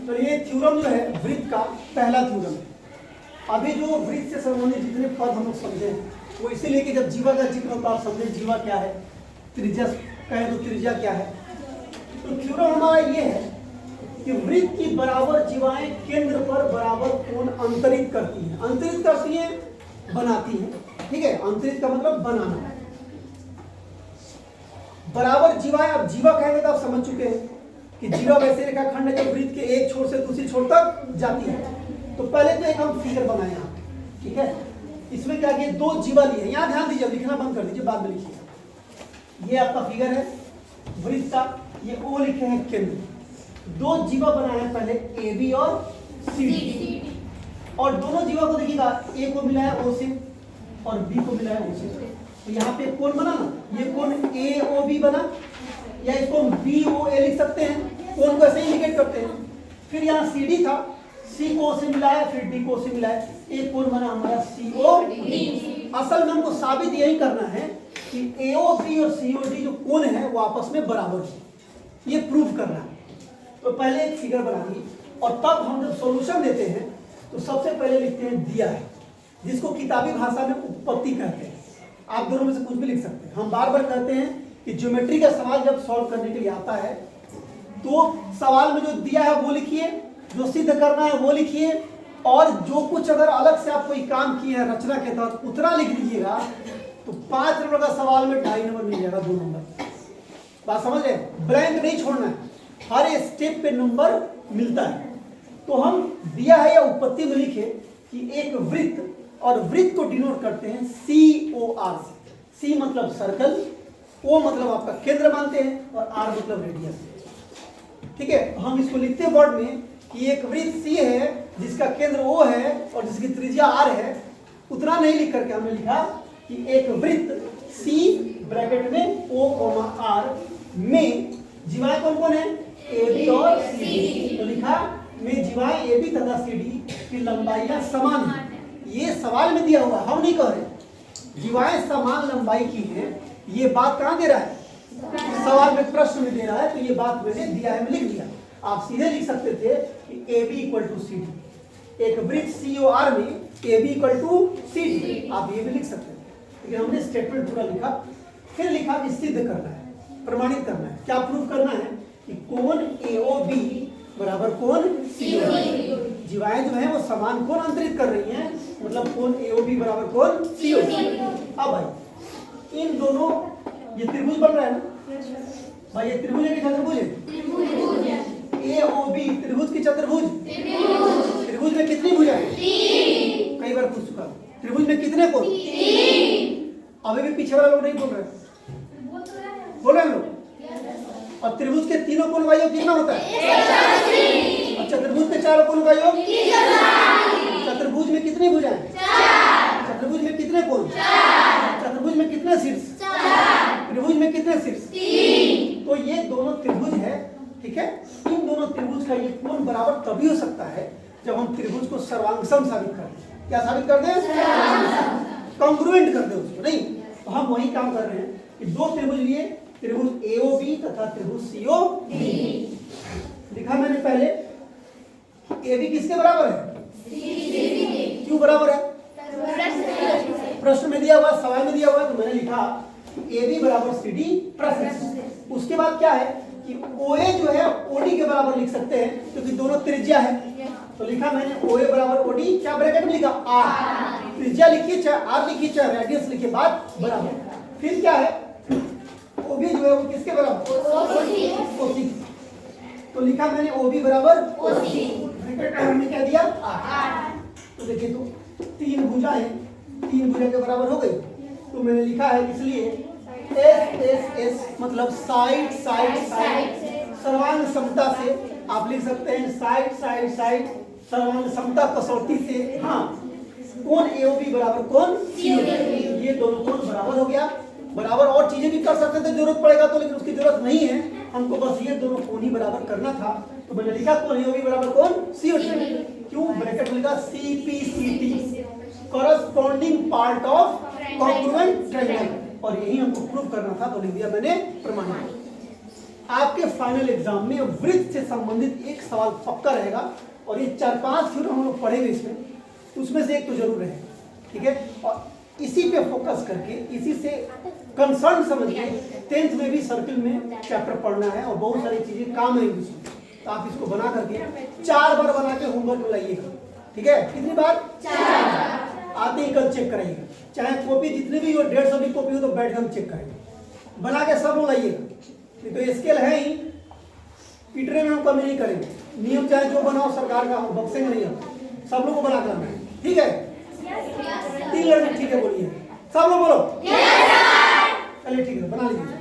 तो ये थ्योरम जो है वृत्त का पहला थ्योरम है। अभी जो वृत्त से संबंधित जितने पद हम लोग समझे वो इसीलिए कि जब जीवा का जिक्र होता आप समझे जीवा क्या है, त्रिज्या कहें तो त्रिज्या क्या है। तो थ्योरम हमारा ये है कि वृत्त की बराबर जीवाएं केंद्र पर बराबर कोण अंतरित करती हैं। अंतरित करती हैं, बनाती हैं, ठीक है। अंतरित का मतलब बनाना। बराबर जीवाएं, अब जीवा कहेंगे तो आप समझ चुके हैं कि जीवा वैसे रेखाखंड है जो वृत्त के एक छोर से दूसरी छोर तक जाती है। तो पहले तो एक हम फिगर बनाए यहाँ, ठीक है। इसमें क्या किया, दो जीवा लिए। यहाँ ध्यान दीजिए, लिखना बंद कर दीजिए, बाद में लिखिएगा। ये आपका फिगर है वृत्त का, ये ओ लिखे हैं केंद्र। दो जीवा बनाए हैं पहले, ए बी और सी डी, और दोनों जीवा को देखिएगा, ए को मिला है ओ से और बी को मिला है ओ से। तो यहाँ पे कोण बना ना, ये कोण ए ओ बी बना, या इसको हम बी ओ ए लिख सकते हैं, कोण को ऐसे ही इंडिकेट करते हैं। फिर यहाँ सी डी था, सी को ओ से मिलाया, फिर डी को ओ से मिलाया, एक कोण बना हमारा सी ओ डी। असल में हमको साबित यही करना है कि ए ओ बी और सी ओ डी जो कोण है वो आपस में बराबर है, ये प्रूव करना है। तो पहले एक फिगर बनाइए, और तब हम जब सॉल्यूशन देते हैं तो सबसे पहले लिखते हैं दिया है, जिसको किताबी भाषा में उत्पत्ति कहते हैं। आप दोनों में से कुछ भी लिख सकते हैं। हम बार बार कहते हैं कि ज्योमेट्री का सवाल जब सॉल्व करने के लिए आता है तो सवाल में जो दिया है वो लिखिए, जो सिद्ध करना है वो लिखिए, और जो कुछ अगर अलग से आप कोई काम किए हैं रचना के तहत उतना लिख लीजिएगा। तो 5 नंबर का सवाल में 2.5 नंबर मिल जाएगा, 2 नंबर। बात समझ रहे, ब्लैंक नहीं छोड़ना है, हर स्टेप पे नंबर मिलता है। तो हम दिया है या उत्पत्ति में लिखे कि एक वृत्त, और वृत्त को डिनोट करते हैं सी ओ आर से। सी मतलब सर्कल, ओ मतलब आपका केंद्र मानते हैं, और आर मतलब रेडियस, ठीक है। हम इसको लिखते हैं वर्ड में कि एक वृत्त सी है जिसका केंद्र ओ है और जिसकी त्रिज्या आर है। उतना नहीं लिख करके हमने लिखा कि एक वृत्त सी ब्रैकेट में ओ कोमा आर में जीवाएं कौन कौन है, ए बी और सी डी। तो लिखा में जीवाएं ए बी तथा सी डी की लंबाइयां समान है। ये सवाल में दिया हुआ, हम नहीं कह रहे। जीवाएं समान लंबाई की हैं, ये बात कहाँ दे रहा है, सवाल में, प्रश्न में दे रहा है। तो ये बात मैंने दिया है में लिख दिया। आप सीधे लिख सकते थे कि A B equal to C D, एक वृत्त सी ओ आर में A B equal to C D, आप ये भी लिख सकते थे। लेकिन हमने स्टेटमेंट पूरा लिखा, फिर लिखा कि सिद्ध करना है, प्रमाणित करना है। क्या प्रूफ करना है कि कोण ए ओ बी बराबर कोण सी ओ डी। जीवाएं जो है वो समान कोण अंतरित कर रही हैं, मतलब कोण ए ओ बी बराबर कोण सी ओ डी। अब भाई इन दोनों, ये त्रिभुज बन रहा है ना भाई, ये त्रिभुज है कि चतुर्भुज है, ए ओ बी त्रिभुज की चतुर्भुज, त्रिभुज में कितनी भुजाएं, कई बार पूछ चुका, त्रिभुज में कितने कोण, अभी भी पीछे वाला लोग नहीं बोल रहे, बोल रहे हैं लोग। और त्रिभुज के तीनों कोण का योग कितना होता है, और चतुर्भुज के चारों कोण का योग, चतुर्भुज में कितनी भुजाएं, चतुर्भुज में कितने कोण, चतुर्भुज में कितने शीर्ष, त्रिभुज में कितने शीर्ष, 3। तो ये दोनों त्रिभुज है, ठीक है। इन दोनों त्रिभुज का ये कोण बराबर तभी हो सकता है जब हम त्रिभुज को सर्वांगसम साबित कर दें। क्या साबित कर दें, कॉन्ग्रुएंट कर दें उसको, नहीं। तो हम वही काम कर रहे हैं कि दो त्रिभुज लिए, त्रिभुज ए ओ बी तथा त्रिभुज सी ओ डी। लिखा मैंने पहले ए बी किसके बराबर है, क्यों बराबर है, प्रश्न में दिया हुआ, सवाल में दिया हुआ, तो मैंने लिखा ए बी बराबर सी डी प्रश्न। उसके बाद क्या है कि ओ ए जो है ओ डी के बराबर लिख सकते हैं क्योंकि दोनों त्रिज्या है। तो लिखा मैंने ओ ए बराबर ओ डी, क्या ब्रैकेट में लिखा आर, त्रिज्या लिखिए चाहे आर लिखिए चाहे रेडियस लिखिए, बात बराबर। फिर क्या है, ओ बी जो है वो किसके बराबर, ओ सी। तो लिखा मैंने ओ बी बराबर ओ सी, ब्रैकेट में क्या दिया आर। तो देखिए तो 3 भुजाएं 3 भुजा के बराबर हो गई। तो मैंने लिखा है इसलिए एस एस एस मतलब साइड साइड साइड सर्वांग समता से आप लिख सकते हैं, साइड साइड साइड सर्वांग समता कसौटी से। हाँ, कोण ए ओ बी बराबर कोण सी ओ डी, ये दोनों कोण बराबर हो गया। बराबर और चीजें भी कर सकते थे जरूरत पड़ेगा तो, लेकिन उसकी जरूरत नहीं है, हमको बस ये दोनों कोण ही बराबर करना था। तो मैंने लिखा कोण ए ओ बी बराबर कोण सी ओ डी, क्यों ब्रैकेट में लिखा C P C T, corresponding part of congruent triangle, और यही हमको प्रूव करना था। तो लिख दिया मैंने प्रमाणित। आपके फाइनल एग्जाम में वृत्त से संबंधित एक सवाल पक्का रहेगा, और ये 4-5 थ्योरम हम लोग पढ़ेंगे इसमें, उसमें से एक तो जरूर रहेगा, ठीक है। और इसी पे फोकस करके, इसी से कंसर्न समझ के 10th में भी सर्किल में चैप्टर पढ़ना है, और बहुत सारी चीजें काम आएंगी उसमें। तो आप इसको बना करके 4 बार बना के होमवर्क में लाइएगा, ठीक है। कितनी बार? 4। आते ही कल चेक कराइएगा, चाहे कॉपी जितने भी हो, 150 भी कॉपी हो तो बैठ कर चेक करेंगे, बना के सब लोग लाइएगा। नहीं तो स्केल है ही, पीटने में हम कमी नहीं करेंगे। नियम चाहे जो बनाओ सरकार का, हम बक्सेंगे नहीं, हम सब लोग को बना करना है, ठीक है। 3 लड़के ठीक है बोलिए, सब लोग बोलो। चलिए ठीक है, बना लीजिए।